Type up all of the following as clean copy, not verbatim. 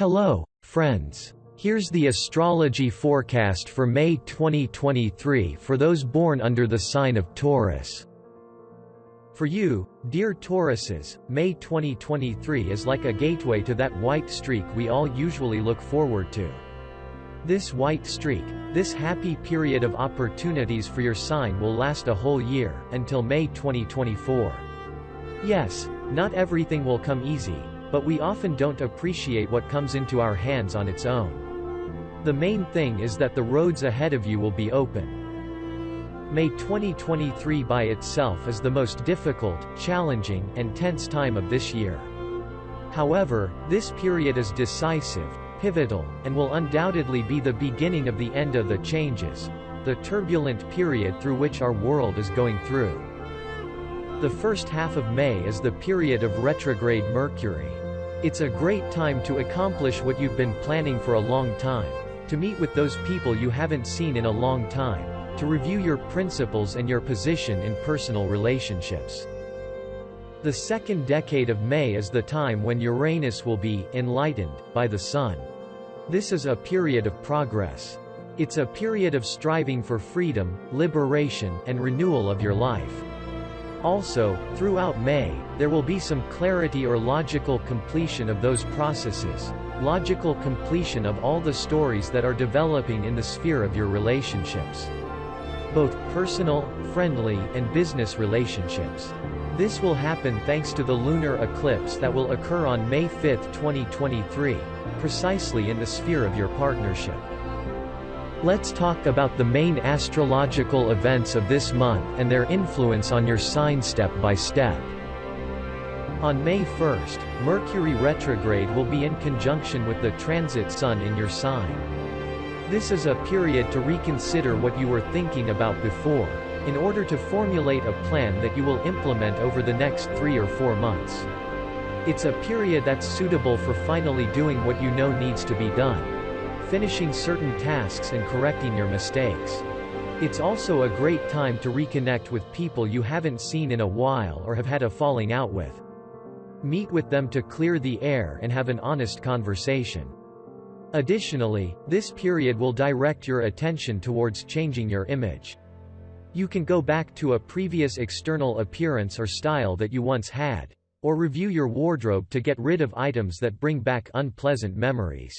Hello, friends. Here's the astrology forecast for May 2023 for those born under the sign of Taurus. For you, dear Tauruses, May 2023 is like a gateway to that white streak we all usually look forward to. This white streak, this happy period of opportunities for your sign will last a whole year, until May 2024. Yes, not everything will come easy, but we often don't appreciate what comes into our hands on its own. The main thing is that the roads ahead of you will be open. May 2023 by itself is the most difficult, challenging, and tense time of this year. However, this period is decisive, pivotal, and will undoubtedly be the beginning of the end of the changes, the turbulent period through which our world is going through. The first half of May is the period of retrograde Mercury. It's a great time to accomplish what you've been planning for a long time, to meet with those people you haven't seen in a long time, to review your principles and your position in personal relationships. The second decade of May is the time when Uranus will be enlightened by the Sun. This is a period of progress. It's a period of striving for freedom, liberation, and renewal of your life. Also, throughout May, there will be some clarity or logical completion of those processes, logical completion of all the stories that are developing in the sphere of your relationships. Both personal, friendly, and business relationships. This will happen thanks to the lunar eclipse that will occur on May 5, 2023, precisely in the sphere of your partnership. Let's talk about the main astrological events of this month and their influence on your sign step by step. On May 1st, Mercury retrograde will be in conjunction with the transit Sun in your sign. This is a period to reconsider what you were thinking about before, in order to formulate a plan that you will implement over the next 3 or 4 months. It's a period that's suitable for finally doing what you know needs to be done, finishing certain tasks and correcting your mistakes. It's also a great time to reconnect with people you haven't seen in a while or have had a falling out with. Meet with them to clear the air and have an honest conversation. Additionally, this period will direct your attention towards changing your image. You can go back to a previous external appearance or style that you once had, or review your wardrobe to get rid of items that bring back unpleasant memories.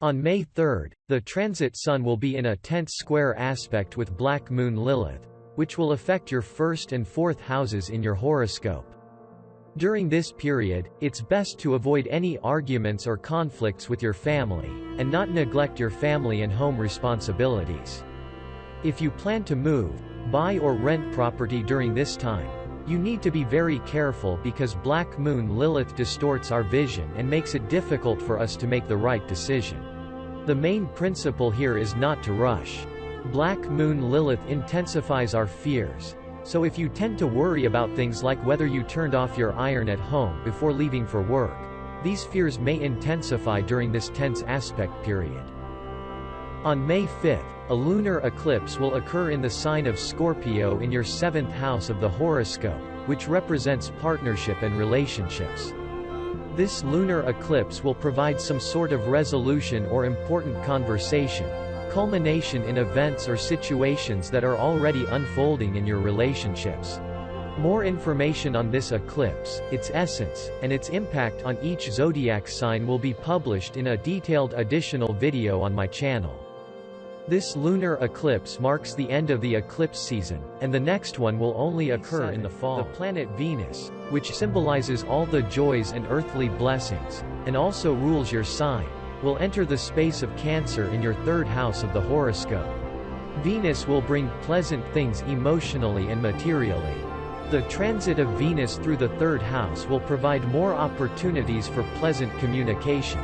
On May 3rd, the transit Sun will be in a tense square aspect with Black Moon Lilith, which will affect your 1st and 4th houses in your horoscope. During this period, it's best to avoid any arguments or conflicts with your family, and not neglect your family and home responsibilities. If you plan to move, buy or rent property during this time, you need to be very careful because Black Moon Lilith distorts our vision and makes it difficult for us to make the right decision. The main principle here is not to rush. Black Moon Lilith intensifies our fears, so if you tend to worry about things like whether you turned off your iron at home before leaving for work, these fears may intensify during this tense aspect period. On May 5th, a lunar eclipse will occur in the sign of Scorpio in your 7th house of the horoscope, which represents partnership and relationships. This lunar eclipse will provide some sort of resolution or important conversation, culmination in events or situations that are already unfolding in your relationships. More information on this eclipse, its essence, and its impact on each zodiac sign will be published in a detailed additional video on my channel. This lunar eclipse marks the end of the eclipse season, and the next one will only occur in the fall. The planet Venus, which symbolizes all the joys and earthly blessings, and also rules your sign, will enter the space of Cancer in your 3rd house of the horoscope. Venus will bring pleasant things emotionally and materially. The transit of Venus through the 3rd house will provide more opportunities for pleasant communication,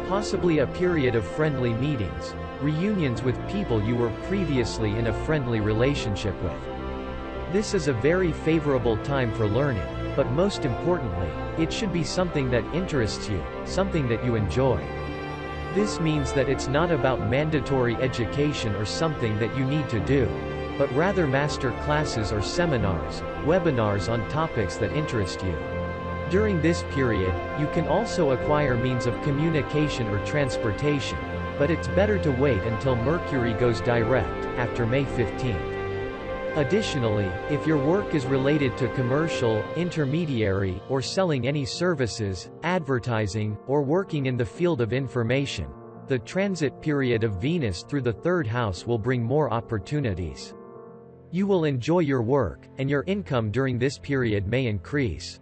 possibly a period of friendly meetings, reunions with people you were previously in a friendly relationship with. This is a very favorable time for learning, but most importantly, it should be something that interests you, something that you enjoy. This means that it's not about mandatory education or something that you need to do, but rather master classes or seminars, webinars on topics that interest you. During this period, you can also acquire means of communication or transportation, but it's better to wait until Mercury goes direct, after May 15th. Additionally, if your work is related to commercial, intermediary, or selling any services, advertising, or working in the field of information, the transit period of Venus through the third house will bring more opportunities. You will enjoy your work, and your income during this period may increase.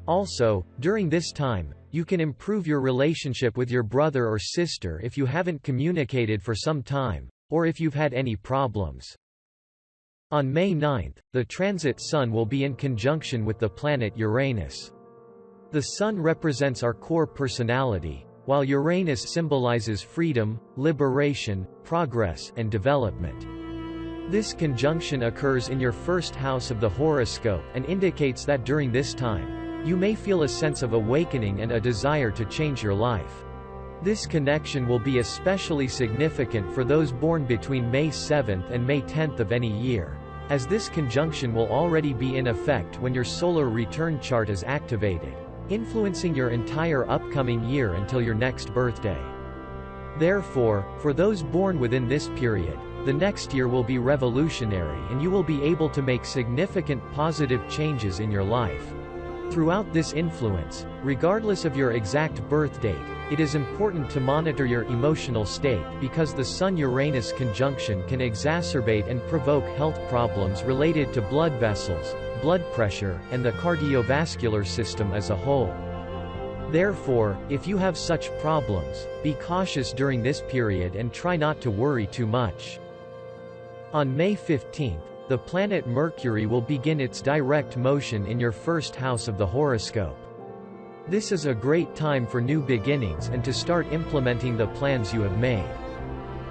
Also, during this time, you can improve your relationship with your brother or sister if you haven't communicated for some time, or if you've had any problems. On May 9th, the transit Sun will be in conjunction with the planet Uranus. The Sun represents our core personality, while Uranus symbolizes freedom, liberation, progress, and development. This conjunction occurs in your first house of the horoscope and indicates that during this time, you may feel a sense of awakening and a desire to change your life. This connection will be especially significant for those born between May 7th and May 10th of any year, as this conjunction will already be in effect when your solar return chart is activated, influencing your entire upcoming year until your next birthday. Therefore, for those born within this period, the next year will be revolutionary and you will be able to make significant positive changes in your life. Throughout this influence, regardless of your exact birth date, it is important to monitor your emotional state because the Sun-Uranus conjunction can exacerbate and provoke health problems related to blood vessels, blood pressure, and the cardiovascular system as a whole. Therefore, if you have such problems, be cautious during this period and try not to worry too much. On May 15th, the planet Mercury will begin its direct motion in your first house of the horoscope. This is a great time for new beginnings and to start implementing the plans you have made.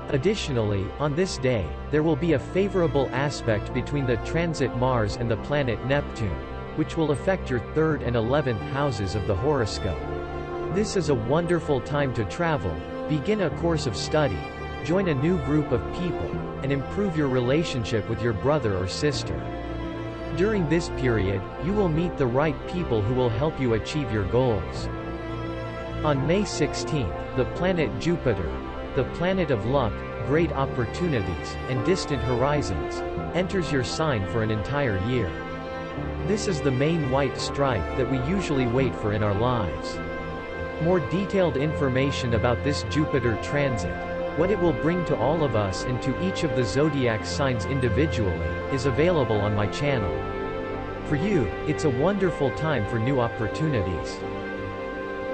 Additionally, on this day, there will be a favorable aspect between the transit Mars and the planet Neptune, which will affect your 3rd and 11th houses of the horoscope. This is a wonderful time to travel, begin a course of study, join a new group of people, and improve your relationship with your brother or sister. During this period, you will meet the right people who will help you achieve your goals. On May 16th, the planet Jupiter, the planet of luck, great opportunities, and distant horizons, enters your sign for an entire year. This is the main white stripe that we usually wait for in our lives. More detailed information about this Jupiter transit, what it will bring to all of us and to each of the zodiac signs individually, is available on my channel. For you, it's a wonderful time for new opportunities.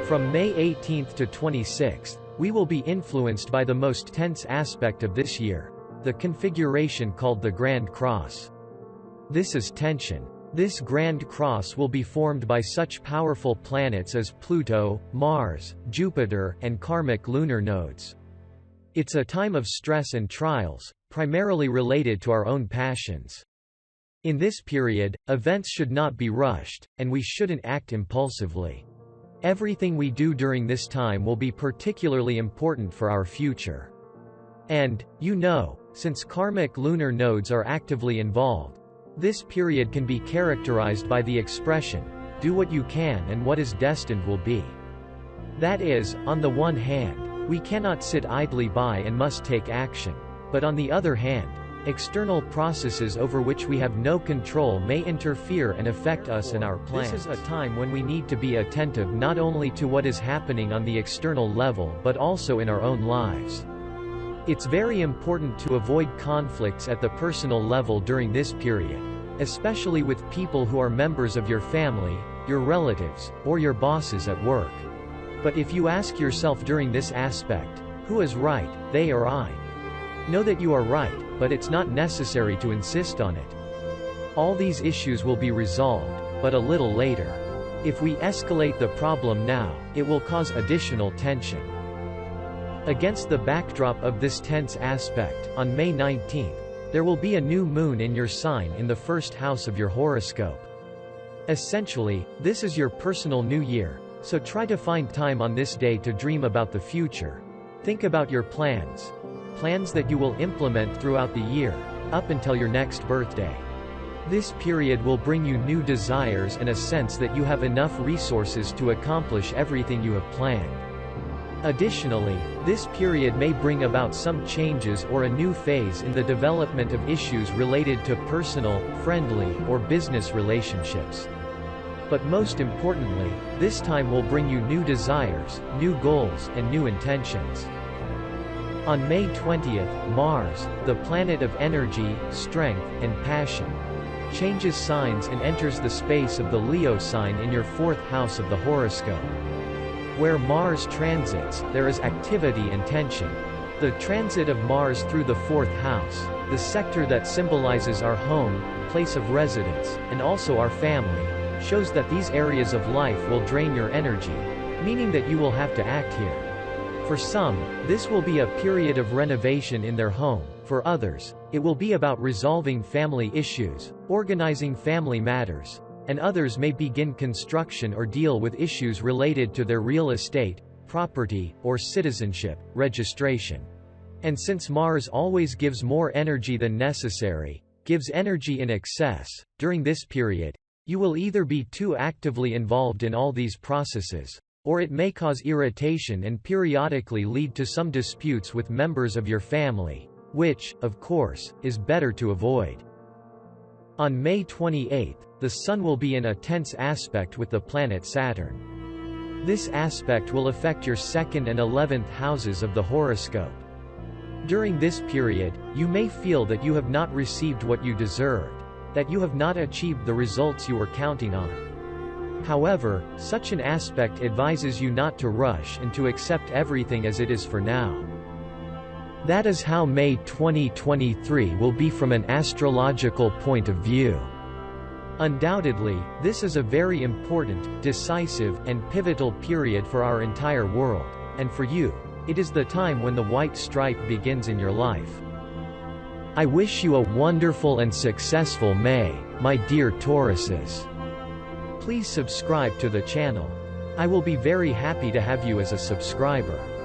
From May 18th to 26th, we will be influenced by the most tense aspect of this year, the configuration called the Grand Cross. This is tension. This Grand Cross will be formed by such powerful planets as Pluto, Mars, Jupiter, and Karmic lunar nodes. It's a time of stress and trials, primarily related to our own passions. In this period, events should not be rushed, and we shouldn't act impulsively. Everything we do during this time will be particularly important for our future. And, since karmic lunar nodes are actively involved, this period can be characterized by the expression, "Do what you can and what is destined will be." That is, on the one hand, we cannot sit idly by and must take action, but on the other hand, external processes over which we have no control may interfere and affect us and our plans. This is a time when we need to be attentive not only to what is happening on the external level but also in our own lives. It's very important to avoid conflicts at the personal level during this period, especially with people who are members of your family, your relatives, or your bosses at work. But if you ask yourself during this aspect, who is right, they or I? Know that you are right, but it's not necessary to insist on it. All these issues will be resolved, but a little later. If we escalate the problem now, it will cause additional tension. Against the backdrop of this tense aspect, on May 19th, there will be a new moon in your sign in the first house of your horoscope. Essentially, this is your personal new year, so try to find time on this day to dream about the future. Think about your plans that you will implement throughout the year, up until your next birthday. This period will bring you new desires and a sense that you have enough resources to accomplish everything you have planned. Additionally, this period may bring about some changes or a new phase in the development of issues related to personal, friendly, or business relationships. But most importantly, this time will bring you new desires, new goals, and new intentions. On May 20th, Mars, the planet of energy, strength, and passion, changes signs and enters the space of the Leo sign in your 4th house of the horoscope. Where Mars transits, there is activity and tension. The transit of Mars through the 4th house, the sector that symbolizes our home, place of residence, and also our family, shows that these areas of life will drain your energy, meaning that you will have to act here. For some, this will be a period of renovation in their home. For others, it will be about resolving family issues, organizing family matters, and others may begin construction or deal with issues related to their real estate, property, or citizenship, registration. And since Mars always gives more energy than necessary, gives energy in excess, during this period, you will either be too actively involved in all these processes, or it may cause irritation and periodically lead to some disputes with members of your family, which, of course, is better to avoid. On May 28th, the Sun will be in a tense aspect with the planet Saturn. This aspect will affect your 2nd and 11th houses of the horoscope. During this period, you may feel that you have not received what you deserved, that you have not achieved the results you were counting on. However, such an aspect advises you not to rush and to accept everything as it is for now. That is how May 2023 will be from an astrological point of view. Undoubtedly, this is a very important, decisive, and pivotal period for our entire world, and for you, it is the time when the white stripe begins in your life. I wish you a wonderful and successful May, my dear Tauruses. Please subscribe to the channel. I will be very happy to have you as a subscriber.